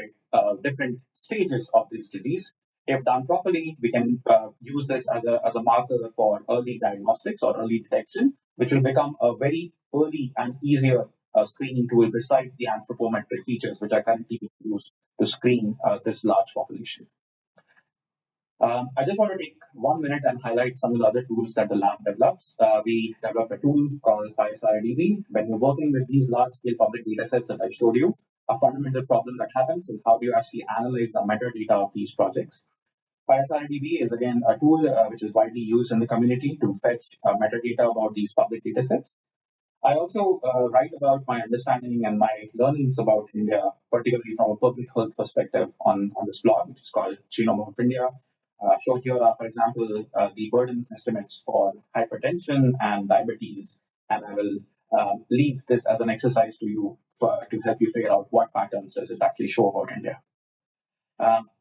different stages of this disease. If done properly, we can use this as a marker for early diagnostics or early detection, which will become a very early and easier screening tool besides the anthropometric features, which are currently being used to screen this large population. I just want to take 1 minute and highlight some of the other tools that the lab develops. We developed a tool called PMECRG. When you're working with these large-scale public data sets that I showed you, a fundamental problem that happens is how do you actually analyze the metadata of these projects. PMECRG is again a tool which is widely used in the community to fetch metadata about these public data sets. I also write about my understanding and my learnings about India, particularly from a public health perspective on this blog, which is called Genome of India. Shown here are, for example, the burden estimates for hypertension and diabetes, and I will leave this as an exercise to you to help you figure out what patterns does it actually show about India.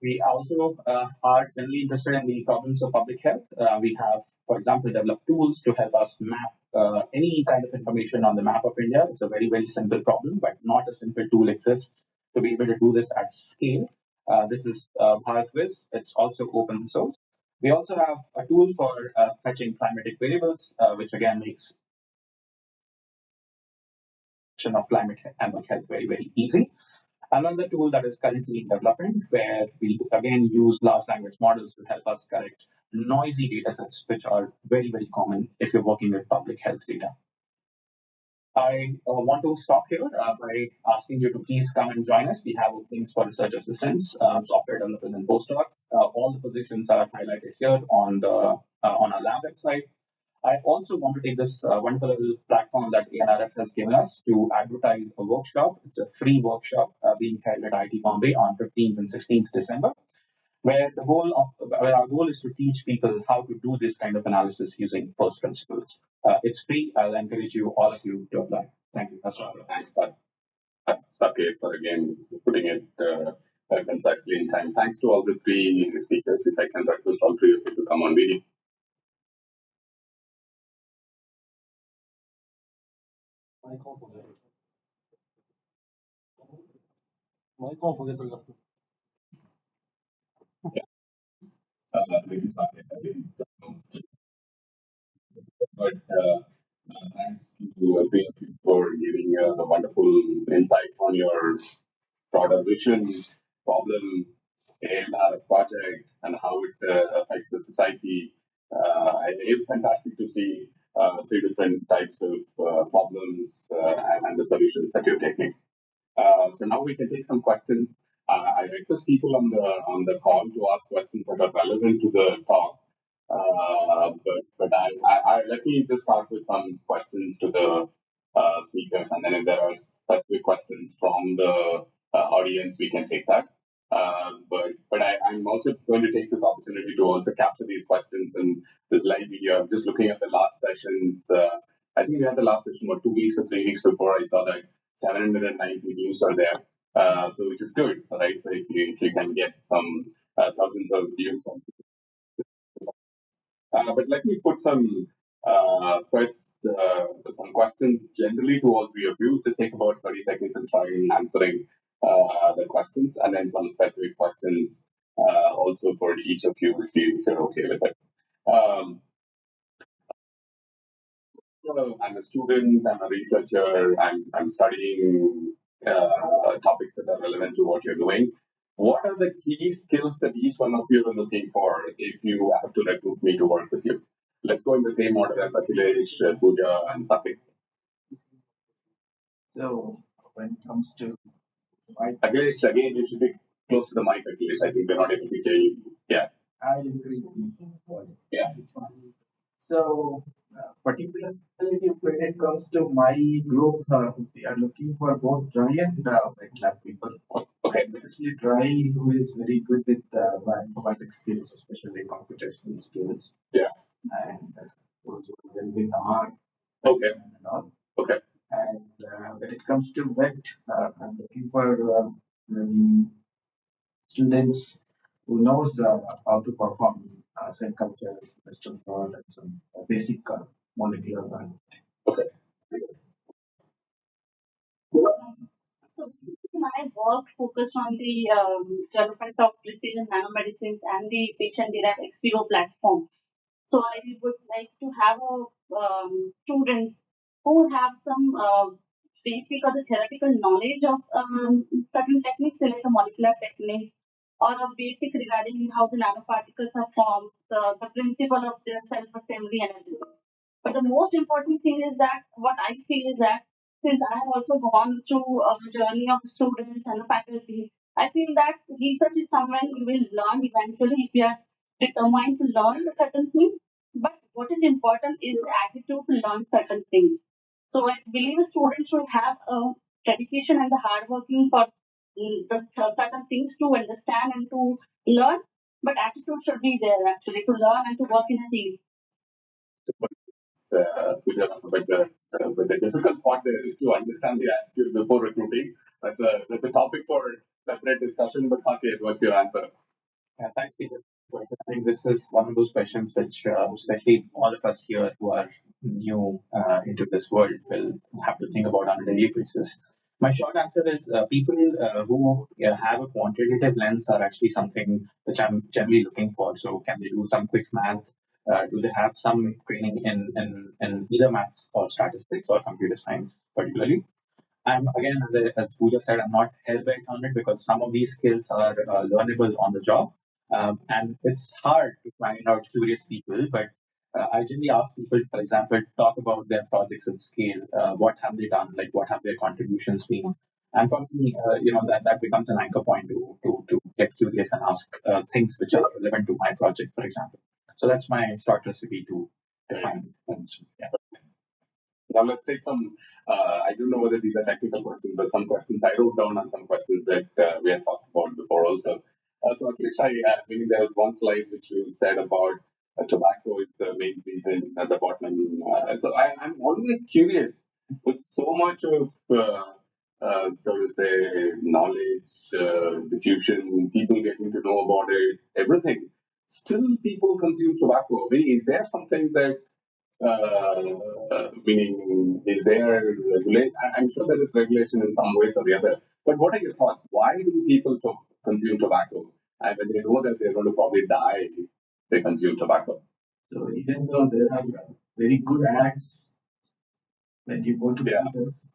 We also are generally interested in the problems of public health. We have, for example, developed tools to help us map any kind of information on the map of India. It's a very, very simple problem, but not a simple tool exists to be able to do this at scale. This is BharatViz. It's also open source. We also have a tool for fetching climatic variables, which again makes of climate and public health very, very easy. Another tool that is currently in development, where we again use large language models to help us correct noisy data sets, which are very, very common if you're working with public health data. I want to stop here by asking you to please come and join us. We have openings for research assistants, software developers, and postdocs. All the positions are highlighted here on our lab website. I also want to take this wonderful little platform that ANRF has given us to advertise a workshop. It's a free workshop being held at IT Bombay on 15th and 16th December, where our goal is to teach people how to do this kind of analysis using first principles. It's free. I'll encourage you, all of you, to apply. Thank you. That's all. Thanks, Saket, for again putting it concisely in time. Thanks to all the three speakers. If I can request all three of you to come on video. Thank you, Saket. But thanks to three of you for giving a wonderful insight on your broader vision, problem, and our project, and how it affects the society. It's fantastic to see three different types of problems and the solutions that you're taking. So now we can take some questions. I request people on the call to ask questions that are relevant to the talk. But let me just start with some questions to the speakers, and then if there are specific questions from the audience, we can take that. I'm also going to take this opportunity to also capture these questions in this live video. I'm just looking at the last sessions. I think we had the last session about 2 weeks or 3 weeks before. I saw that 790 views are there, so which is good, right? So if you can get some thousands of views on But let me put some questions generally to all three of you. Just take about 30 seconds and try in answering the questions, and then some specific questions also for each of you if you're okay with it. Um, so I'm a student, I'm a researcher, I'm studying topics that are relevant to what you're doing. What are the key skills that each one of you are looking for if you have to recruit me to work with you? Let's go in the same order as Akhilesh, Pooja, and Satvik. So when it comes to Akhilesh, again, you should be close to the mic, Akhilesh. I think we're not able to hear you. Yeah. I agree with you. Yeah. So, particularly when it comes to my group, we are looking for both dry and wet lab people. Okay. Especially dry, who is very good with bioinformatics skills, especially computational skills. Yeah. And those who are well with R. Okay. And all. Okay. And when it comes to wet, I'm looking for the students who knows how to perform cell culture, Western world, and some basic molecular biology. Okay. So my work focused on the development of precision nanomedicines and the patient-derived ex vivo platform. So I would like to have students who have some basic or the theoretical knowledge of certain techniques like the molecular techniques or a basic regarding how the nanoparticles are formed, the principle of their self-assembly and everything. But the most important thing is that what I feel is that since I have also gone through a journey of students and the faculty, I feel that research is somewhere you will learn eventually if you are determined to learn certain things. But what is important is the attitude to learn certain things. So I believe a student should have a dedication and the hard working for certain things to understand and to learn. But attitude should be there actually to learn and to work in a team. But the difficult part there is to understand the attitude before recruiting. That's a topic for separate discussion. But Saket, what's your answer? Yeah, thanks, Peter. I think this is one of those questions which, especially all of us here who are new into this world, will have to think about on a daily basis. My short answer is people who have a quantitative lens are actually something which I'm generally looking for. So, can they do some quick math? Do they have some training in either maths or statistics or computer science, particularly? I'm again, as Pooja said, I'm not hell bent on it because some of these skills are learnable on the job, and it's hard to find out curious people. But I generally ask people, for example, talk about their projects at scale. What have they done? Like, what have their contributions been? And for me, that becomes an anchor point to get curious and ask things which are relevant to my project, for example. So that's my short recipe to define things. Yeah. Now let's take some. I don't know whether these are technical questions, but some questions I wrote down and some questions that we had talked about before also. So Akhilesh, maybe there was one slide which you said about tobacco is the main reason at the bottom. I'm always curious with so much of so to say knowledge, diffusion, people getting to know about it, everything. Still, people consume tobacco. I mean, is there something that meaning, is there regulation? I'm sure there is regulation in some ways or the other. But what are your thoughts? Why do people consume tobacco? And when they know that they're going to probably die if they consume tobacco. So even though there are very good ads when you go to theaters,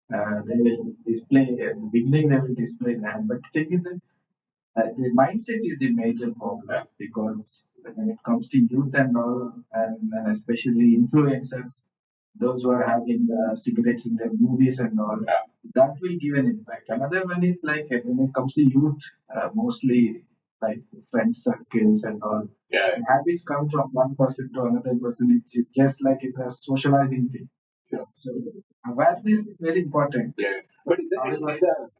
they will display at the beginning they will display an ad, but the thing is that the mindset is the major problem because when it comes to youth and all, and especially influencers, those who are having cigarettes in their movies and all, that will give an impact. Another one is like when it comes to youth, mostly like friend circles and all. Yeah. Habits come from one person to another person. It's just like it's a socializing thing. Yeah. So awareness is very important. Yeah. But is there any However, data?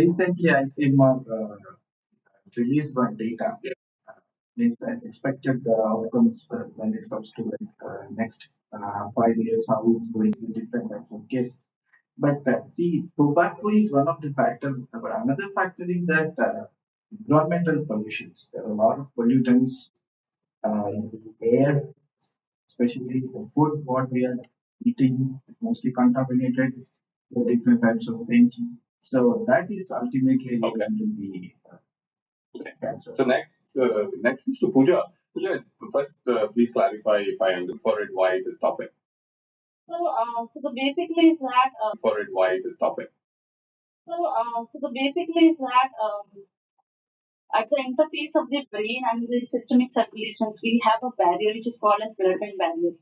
recently I see more released one data. Yeah. Means that expected outcomes when it comes to like next 5 years, how it's going to be different from case. But see, tobacco is one of the factors. But another factor is that environmental pollutions. There are a lot of pollutants in the air, especially the food what we are eating is mostly contaminated with different types of things. So that is ultimately going to be cancer. So next is to Pooja. Pooja, first please clarify if I understand for it why this topic. So the basically is that For it why this topic. so the basically is that at the interface of the brain and the systemic circulations, we have a barrier which is called as blood-brain barrier.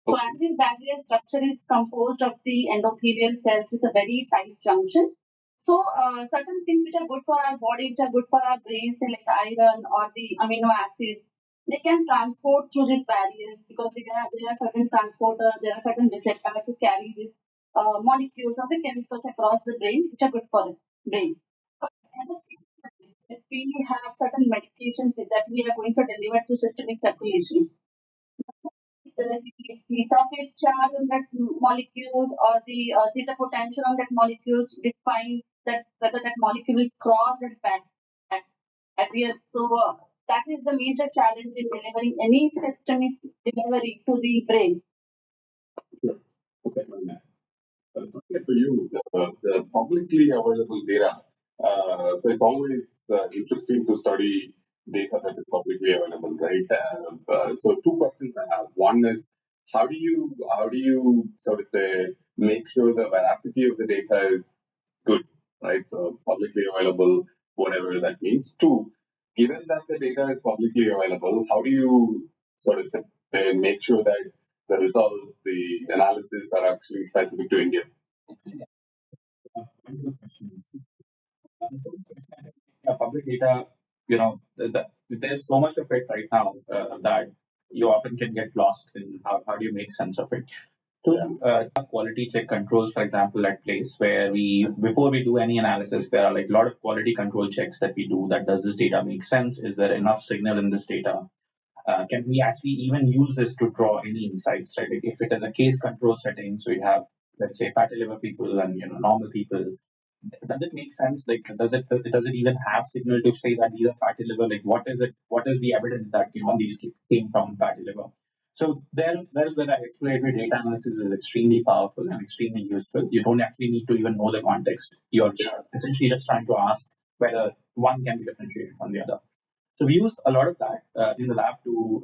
So Okay. and this barrier structure is composed of the endothelial cells with a very tight junction. So certain things which are good for our body, which are good for our brains, like iron or the amino acids, they can transport through this barrier because there are certain transporter, there are certain receptors to carry these molecules or the chemicals across the brain, which are good for the brain. But at the same time, if we have certain medications that we are going to deliver through systemic circulations, the surface charge on that molecules or the potential on that molecules define that whether that molecule will cross that barrier. So that is the major challenge in delivering any systemic delivery to the brain. Sure. Okay. Something for you, the publicly available data. So it's always interesting to study data that is publicly available, right? So two questions I have. One is how do you sort of say make sure the veracity of the data is good, right? So publicly available, whatever that means. Two, given that the data is publicly available, how do you sort of make sure that the results, the analysis are actually specific to India? Very good questions. So this question, I think, public data, there's so much of it right now that you often can get lost in how do you make sense of it. So, quality check controls, for example, at place where before we do any analysis, there are like a lot of quality control checks that we do. That does this data make sense? Is there enough signal in this data? Can we actually even use this to draw any insights, right? Like if it is a case control setting, so you have, let's say, fatty liver people and normal people, does it make sense? Like, does it even have signal to say that these are fatty liver? Like, what is it? What is the evidence that these came from fatty liver? So there's where the exploratory data analysis is extremely powerful and extremely useful. You don't actually need to even know the context. You're essentially just trying to ask whether one can be differentiated from the other. So we use a lot of that in the lab to,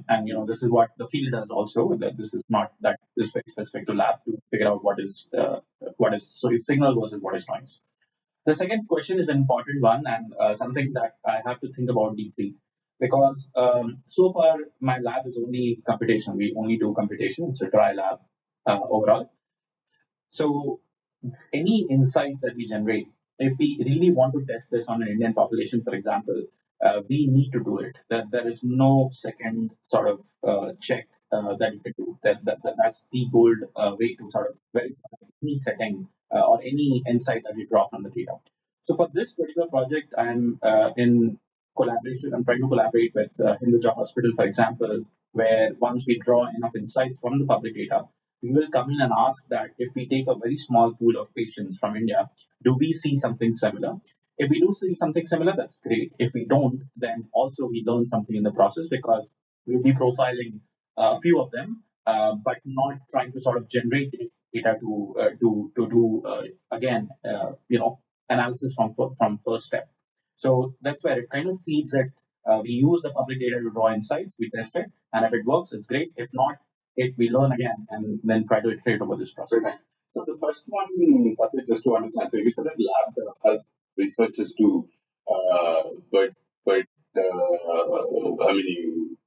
and this is what the field does also. That this is not that this is very specific to lab to figure out what is so it's signal versus what is noise. The second question is an important one and something that I have to think about deeply because so far my lab is only computation. We only do computation. It's a dry lab overall. So any insight that we generate, if we really want to test this on an Indian population, for example, we need to do it. There is no second sort of check that you can do. That's the gold way to sort of verify any setting or any insight that we draw from the data. So for this particular project, I'm in collaboration. I'm trying to collaborate with Hinduja Hospital, for example, where once we draw enough insights from the public data, we will come in and ask that if we take a very small pool of patients from India, do we see something similar? If we do see something similar, that's great. If we don't, then also we learn something in the process because we'll be profiling a few of them, but not trying to sort of generate data to do again, analysis from first step. So that's where it kind of feeds it. We use the public data to draw insights, we test it, and if it works, it's great. If not, we learn again and then try to iterate over this process. Okay. So the first one, Satya, just to understand, so you said that lab has researchers do, but I mean,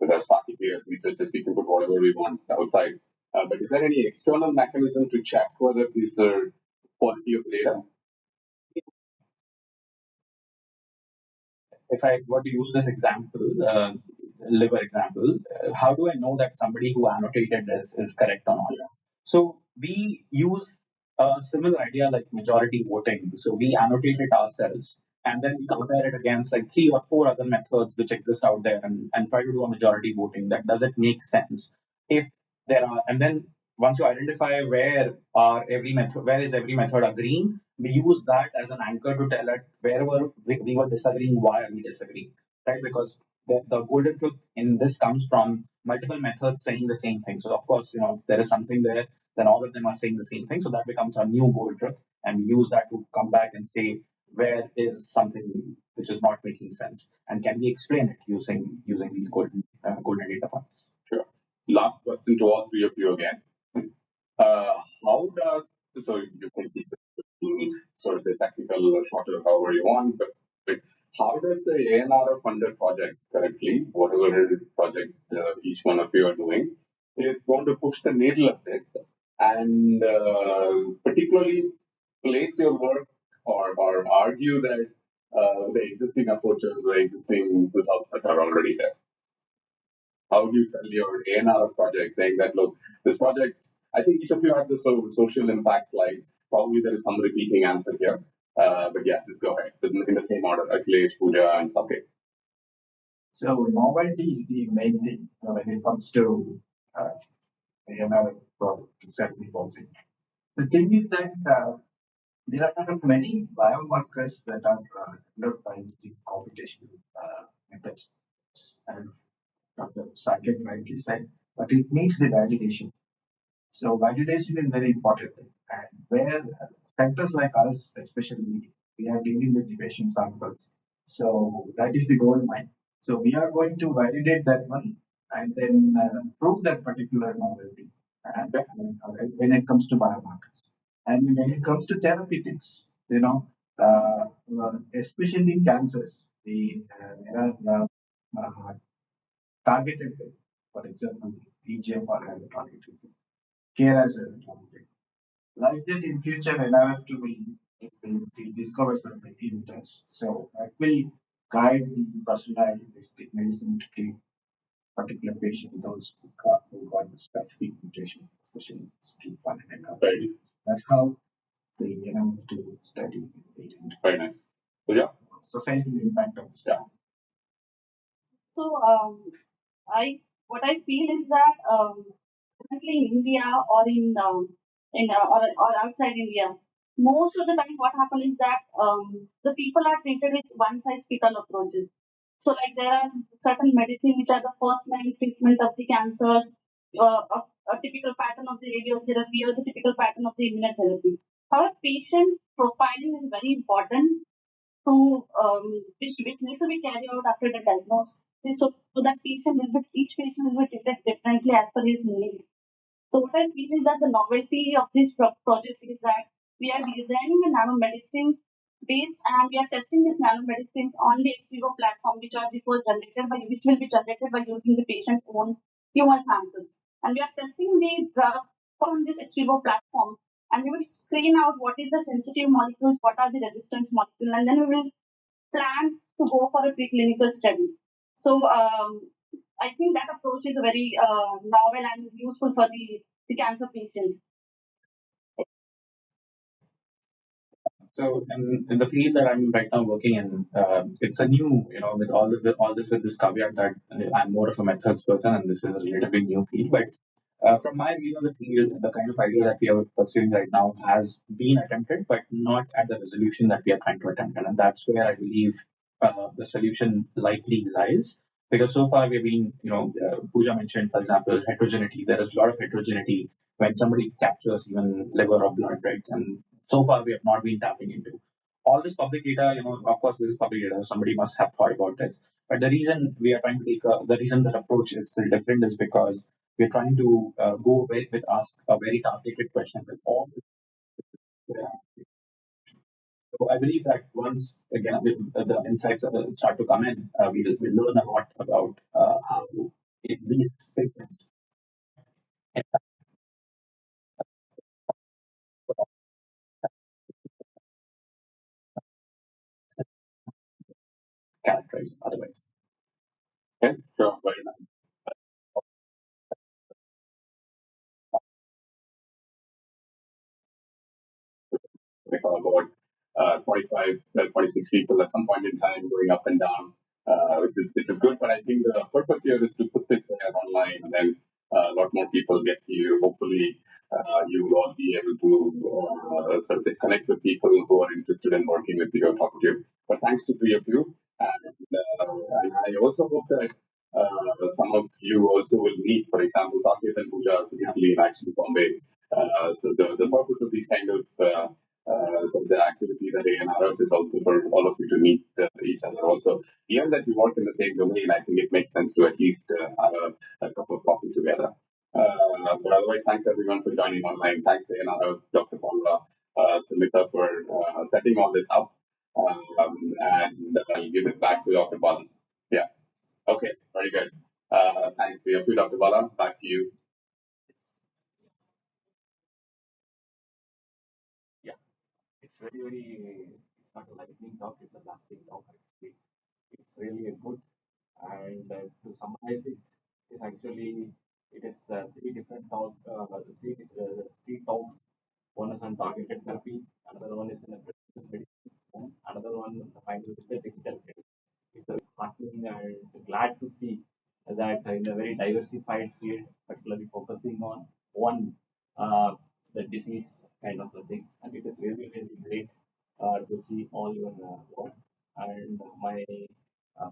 as faculty, as researchers, we can put whatever we want outside. But is there any external mechanism to check whether these are quality of data? If I were to use this example, liver example, how do I know that somebody who annotated this is correct or not? So we use a similar idea like majority voting. So we annotate it ourselves and then we compare it against like 3 or 4 other methods which exist out there and try to do a majority voting. That does it make sense? If there are, and then once you identify where is every method agreeing, we use that as an anchor to tell it wherever we were disagreeing, why are we disagreeing, right? Because the golden truth in this comes from multiple methods saying the same thing. So of course, there is something there, then all of them are saying the same thing. So that becomes our new gold truth, and we use that to come back and say where is something which is not making sense, and can we explain it using these golden data points. Sure. Last question to all three of you again. How does, so you can keep it sort of the technical or shorter, however you want, but how does the ANRF funded project currently, whatever project each one of you are doing, is going to push the needle a bit and particularly place your work or argue that the existing approaches, the existing results that are already there? How do you sell your ANR project saying that, look, this project, I think each of you have the social impact slide. Probably there is some repeating answer here. But yeah, just go ahead. In the same order, Akhilesh, Pooja, and Saket. So novelty is the main thing when it comes to ANR product certainly policy. The thing is that there are many biomarkers that are developed by using computational methods, and Dr. Saket rightly said, but it needs the validation. So validation is very important, and where centers like us, especially, we are dealing with the patient samples. So that is the gold mine. So we are going to validate that one and then prove that particular novelty. When it comes to biomarkers, and when it comes to therapeutics, especially in cancers, there are targeted, for example, EGFR has a targeted, KRAS has a targeted. Like that, in future, NRF will discover some inhibitors. So that will guide the personalized medicine to treat particular patient, those who got the specific mutation, especially ST1 and NRF. Right. That's how the NRF to study it. Very nice. So yeah. Societal impact of the study. So what I feel is that currently in India or or outside India, most of the time what happens is that the people are treated with one size fits all approaches. So like there are certain medicine which are the first line treatment of the cancers, a typical pattern of the radiotherapy or the typical pattern of the immunotherapy. However, patient profiling is very important to which needs to be carried out after the diagnosis. So that each patient will be treated differently as per his need. So what I feel is that the novelty of this project is that we are designing a nanomedicine based and we are testing this nanomedicines on the ex vivo platform which will be generated by using the patient's own human samples. And we are testing the drug on this ex vivo platform, and we will screen out what is the sensitive molecules, what are the resistance molecules, and then we will plan to go for a preclinical study. So I think that approach is very novel and useful for the cancer patient. So in the field that I'm right now working in, it's a new, with all this with this caveat that I'm more of a methods person and this is a relatively new field. But from my view of the field, the kind of idea that we are pursuing right now has been attempted, but not at the resolution that we are trying to attempt. And that's where I believe the solution likely lies. Because so far we've been, Pooja mentioned, for example, heterogeneity. There is a lot of heterogeneity when somebody captures even liver or blood, right? And so far we have not been tapping into all this public data. Of course, this is public data. Somebody must have thought about this. But the reason we are trying to the reason that approach is still different is because we're trying to go with ask a very targeted question with all. So I believe that once again the insights start to come in, we'll learn a lot about how in these patients characterize otherwise. Okay, sure. Very nice. We saw about 25, 26 people at some point in time going up and down, which is good. But I think the purpose here is to put this there online, and then a lot more people get to hopefully you will all be able to sort of connect with people who are interested in working with you or talk to you. But thanks to three of you. And I also hope that some of you also will meet, for example, Saket and Pooja physically in Action Bombay. So the purpose of these kind of so the activities at ANRF is also for all of you to meet each other. Also, given that we work in the same domain, I think it makes sense to at least have a cup of coffee together. But otherwise, thanks everyone for joining online. Thanks to ANRF, Dr. Paula, Sumita for setting all this up. And I'll give it back to Dr. Bala. Yeah. Okay. Very good. Thanks to you, Dr. Bala. Back to you. Yeah, it's it's not a lightning talk, it's a lasting talk actually. It's really a good, and to summarize it, is actually, it is three different three talks. One is on targeted therapy, another one is in a precision medicine, and another one, the final is the digital health. It's very heartening and glad to see that in a very diversified field, particularly focusing on one, the disease kind of a thing. And it is really, really great to see all your work. And my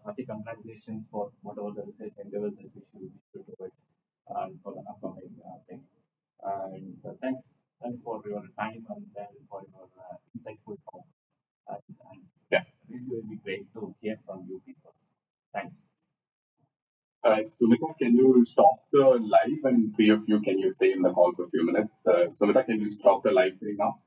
hearty congratulations for whatever the research endeavors that we should do it for the upcoming things. And thanks for your time and then for your insightful talk. And Yeah. really, really great to hear from you people. Thanks. Sumita, can you stop the live, and three of you, can you stay in the call for a few minutes? Sumita, can you stop the live thing now?